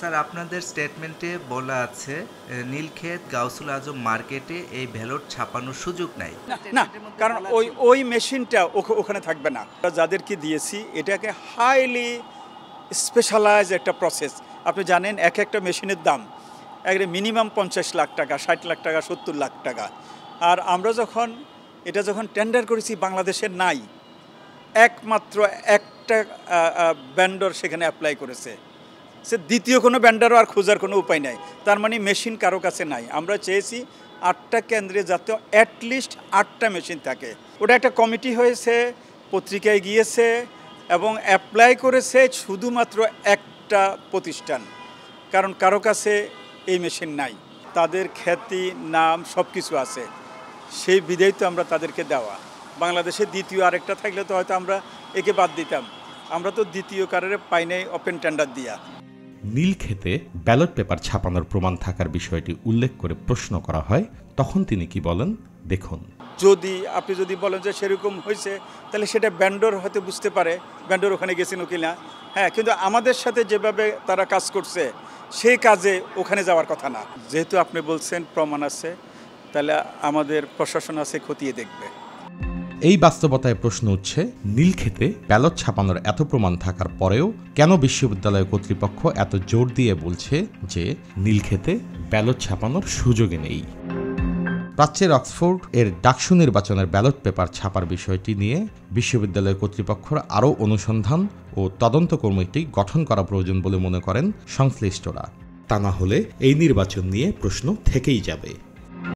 Sir, আপনাদের স্টেটমেন্টে বলা আছে নীলক্ষেত গাউসুল আজম মার্কেটে এই ব্যালট ছাপানোর সুযোগ নাই। না, কারণ ওই মেশিনটা ওখানে থাকবে না। যাদেরকে দিয়েছি এটাকে হাইলি স্পেশালাইজ একটা প্রসেস। আপনি জানেন একটা মেশিনের দাম মিনিমাম 50 লাখ টাকা, 60 লাখ টাকা, 70 লাখ টাকা। আর আমরা যখন টেন্ডার করেছি বাংলাদেশের নাই, একমাত্র একটা ভেন্ডর সেখানে অ্যাপ্লাই করেছে। সে দ্বিতীয় কোনো ভেন্ডারও আর খোঁজার কোনো উপায় নাই। তার মানে মেশিন কারো কাছে নাই। আমরা চেয়েছি 8টা কেন্দ্রে যাতে অ্যাটলিস্ট 8টা মেশিন থাকে। ওটা একটা কমিটি হয়েছে, পত্রিকায় গিয়েছে এবং অ্যাপ্লাই করেছে শুধুমাত্র একটা প্রতিষ্ঠান, কারণ কারো কাছে এই মেশিন নাই। তাদের খ্যাতি, নাম সব কিছু আছে, সেই বিধেই তো আমরা তাদেরকে দেওয়া। বাংলাদেশে দ্বিতীয় আরেকটা থাকলে তো হয়তো আমরা একে বাদ দিতাম। আমরা তো দ্বিতীয় কারণে পাই নাই ওপেন টেন্ডার দিয়া। নীলক্ষেতে ব্যালট পেপার ছাপানোর প্রমাণ থাকার বিষয়টি উল্লেখ করে প্রশ্ন করা হয়, তখন তিনি কি বলেন দেখুন। আপনি যদি বলেন যে সেরকম হয়েছে, তাহলে সেটা ভেন্ডর হয়তো বুঝতে পারে ভেন্ডর ওখানে গেছেন কিনা। হ্যাঁ, কিন্তু আমাদের সাথে যেভাবে তারা কাজ করছে সেই কাজে ওখানে যাওয়ার কথা না। যেহেতু আপনি বলছেন প্রমাণ আছে, তাহলে আমাদের প্রশাসন আছে, খতিয়ে দেখবে। এই বাস্তবতায় প্রশ্ন উঠছে, নীলক্ষেতে ব্যালট ছাপানোর এত প্রমাণ থাকার পরেও কেন বিশ্ববিদ্যালয় কর্তৃপক্ষ এত জোর দিয়ে বলছে যে নীলক্ষেতে ব্যালট ছাপানোর সুযোগই নেই। প্রাচ্যের অক্সফোর্ড এর ডাকসু নির্বাচনের ব্যালট পেপার ছাপার বিষয়টি নিয়ে বিশ্ববিদ্যালয় কর্তৃপক্ষের আরও অনুসন্ধান ও তদন্ত কমিটি গঠন করা প্রয়োজন বলে মনে করেন সংশ্লিষ্টরা। তা না হলে এই নির্বাচন নিয়ে প্রশ্ন থেকেই যাবে।